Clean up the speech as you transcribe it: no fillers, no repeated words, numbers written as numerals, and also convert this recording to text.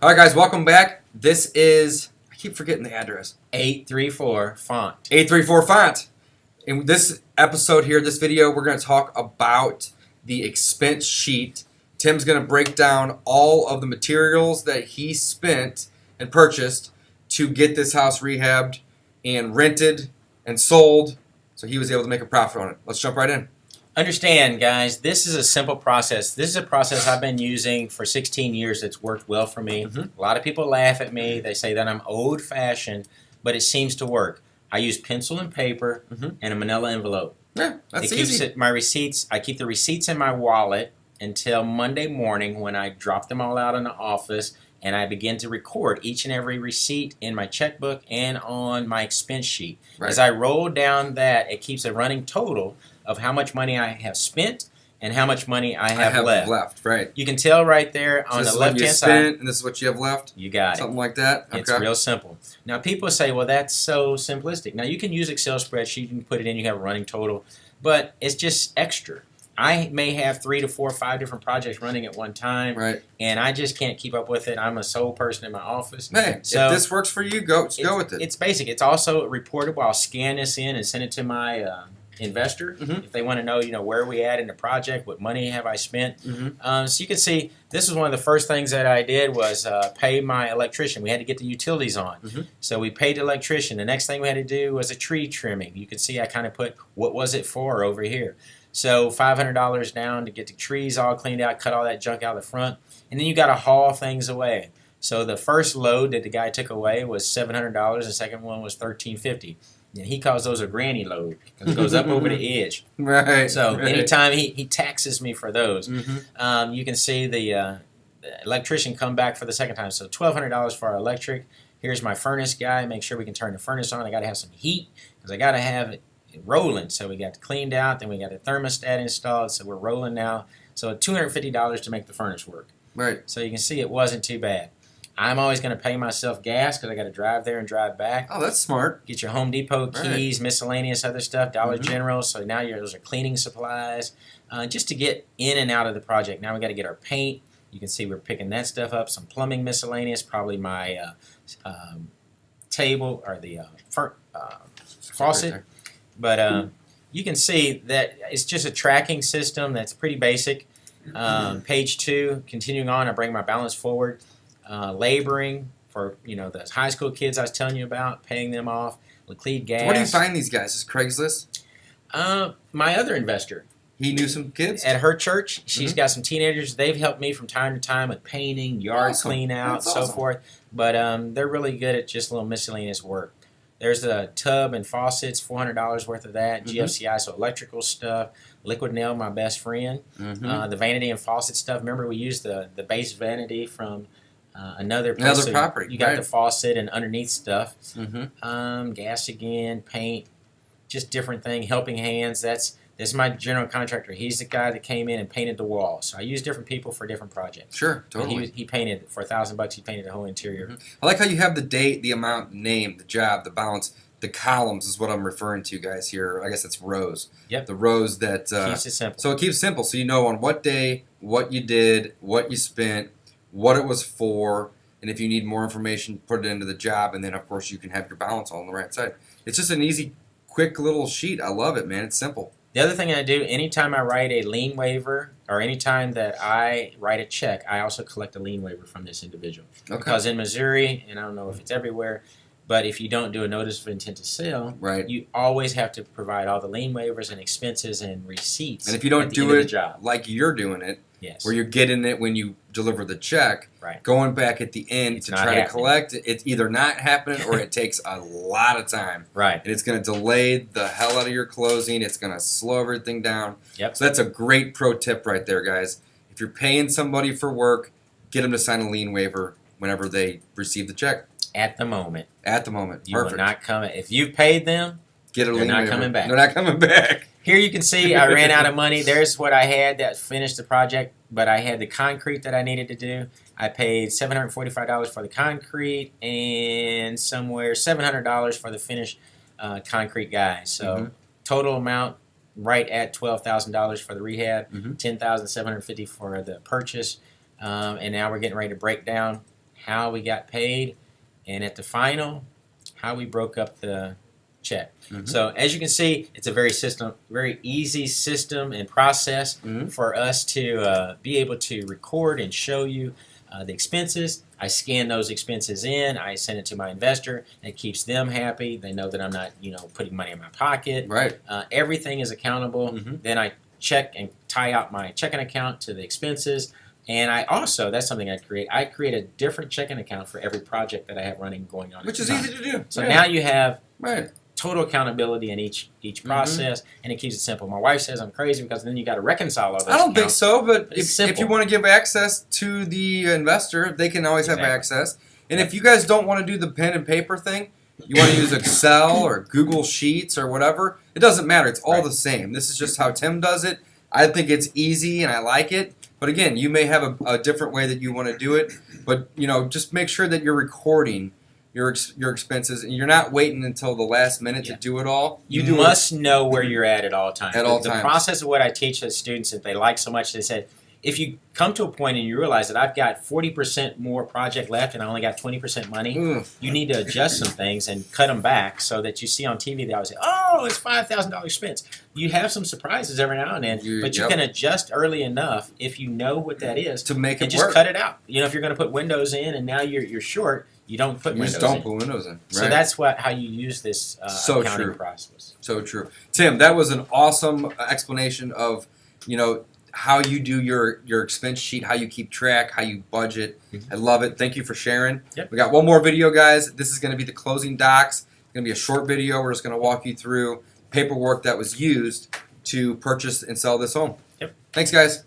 All right, guys, welcome back. This is, I keep forgetting the address. 834 Font. 834 Font. In this episode here, this video, we're going to talk about the expense sheet. Tim's going to break down all of the materials that he spent and purchased to get this house rehabbed and rented and sold, so he was able to make a profit on it. Let's jump right in. Understand, guys, this is a simple process. This is a process I've been using for 16 years that's worked well for me. A lot of people laugh at me. They say that I'm old-fashioned, but it seems to work. I use pencil and paper and a manila envelope. Yeah, that's it easy. Keeps my receipts. I keep the receipts in my wallet until Monday morning when I drop them all out in the office and I begin to record each and every receipt in my checkbook and on my expense sheet. Right. As I roll down that, it keeps a running total of how much money I have spent and how much money I have left. Right. You can tell right there on the left-hand side. And this is what you have left? You got Something like that? Okay. It's real simple. Now, people say, well, that's so simplistic. Now, you can use Excel spreadsheet. You can put it in. You have a running total. But it's just extra. I may have 3 to 4 or 5 different projects running at one time. Right. And I just can't keep up with it. I'm a sole person in my office. Hey, so if this works for you, go with it. It's basic. It's also reportable. I'll scan this in and send it to my investor if they want to know, where we at in the project, what money have I spent. So you can see this is one of the first things that I did was pay my electrician. We had to get the utilities on. So we paid the electrician. The next thing we had to do was a tree trimming. You can see I kind of put what was it for over here. So $500 down to get the trees all cleaned out, cut all that junk out of the front, and then you got to haul things away. So the first load that the guy took away was $700. The second one was $1,350. And he calls those a granny load because it goes up over the edge. Right. So right. anytime he taxes me for those, you can see the electrician come back for the second time. So $1,200 for our electric. Here's my furnace guy. Make sure we can turn the furnace on. I got to have some heat because I got to have it rolling. So we got it cleaned out. Then we got a thermostat installed. So we're rolling now. So $250 to make the furnace work. Right. So you can see it wasn't too bad. I'm always going to pay myself gas because I got to drive there and drive back. Oh, that's smart. Get your Home Depot keys, miscellaneous other stuff, Dollar General. So now those are cleaning supplies, just to get in and out of the project. Now we got to get our paint. You can see we're picking that stuff up. Some plumbing miscellaneous, probably my table or the faucet. But you can see that it's just a tracking system that's pretty basic. Page 2, continuing on, I bring my balance forward. Laboring for the high school kids I was telling you about, paying them off. Laclede Gas. So where do you find these guys? Is Craigslist? My other investor. He knew some kids? At her church, she's got some teenagers. They've helped me from time to time with painting, yard clean out, so forth. But they're really good at just a little miscellaneous work. There's the tub and faucets, $400 worth of that. GFCI, so electrical stuff. Liquid Nail, my best friend. The vanity and faucet stuff. Remember, we used the base vanity from another property. You got the faucet and underneath stuff. Gas again, paint, just different thing. Helping Hands. That's my general contractor. He's the guy that came in and painted the wall. So I use different people for different projects. Sure, totally. He painted for $1,000. He painted the whole interior. I like how you have the date, the amount, the name, the job, the balance. The columns is what I'm referring to, guys. Here, I guess it's rows. Yep. The rows that keeps it simple. So it keeps it simple. So you know on what day, what you did, what you spent, what it was for, and if you need more information, put it into the job, and then, of course, you can have your balance all on the right side. It's just an easy, quick little sheet. I love it, man. It's simple. The other thing I do, anytime I write a lien waiver or anytime that I write a check, I also collect a lien waiver from this individual. Okay. Because in Missouri, and I don't know if it's everywhere, but if you don't do a notice of intent to sell, you always have to provide all the lien waivers and expenses and receipts. And if you don't do it like you're doing it, where you're getting it when you deliver the check, going back at the end to try to collect it, it's either not happening or it takes a lot of time. Right. And it's going to delay the hell out of your closing. It's going to slow everything down. Yep. So that's a great pro tip right there, guys. If you're paying somebody for work, get them to sign a lien waiver whenever they receive the check. At the moment. At the moment. You will not come. If you've paid them, get a lien they're not waiver. coming back. They're not coming back. Here you can see I ran out of money. There's what I had that finished the project, but I had the concrete that I needed to do. I paid $745 for the concrete and somewhere $700 for the finished concrete guys. So total amount right at $12,000 for the rehab, $10,750 for the purchase, and now we're getting ready to break down how we got paid, and at the final, how we broke up the check. So as you can see, it's a very easy system and process for us to be able to record and show you the expenses. I scan those expenses in, I send it to my investor, and it keeps them happy. They know that I'm not, putting money in my pocket. Right. Everything is accountable. Then I check and tie out my checking account to the expenses. And I also, that's something I create a different checking account for every project that I have running going on. Which is easy to do. So now you have right. total accountability in each process, and it keeps it simple. My wife says I'm crazy because then you got to reconcile all those. I don't think accounts. so, but It's if you simple. want to give access to the investor, they can always have Exactly. access. And if you guys don't want to do the pen and paper thing, you want to use Excel or Google Sheets or whatever, it doesn't matter. It's all Right. the same. This is just how Tim does it. I think it's easy and I like it. But again, you may have a different way that you want to do it. But just make sure that you're recording your expenses and you're not waiting until the last minute to do it all. You do must know where you're at all times. At all the times. process of what I teach the students that they like so much, they said, if you come to a point and you realize that I've got 40% more project left and I only got 20% money, you need to adjust some things and cut them back so that you see on TV they always say, oh, it's $5,000 expense. You have some surprises every now and then, but you can adjust early enough if you know what that is to make and it just work. cut it out. If you're going to put windows in and now you're short, you don't put You windows just don't in. put windows in. Right. So that's how you use this So accounting true. process. So true. Tim, that was an awesome explanation of, how you do your expense sheet, how you keep track, how you budget. I love it. Thank you for sharing. Yep. We got one more video, guys. This is going to be the closing docs. It's going to be a short video. We're just going to walk you through paperwork that was used to purchase and sell this home. Yep. Thanks, guys.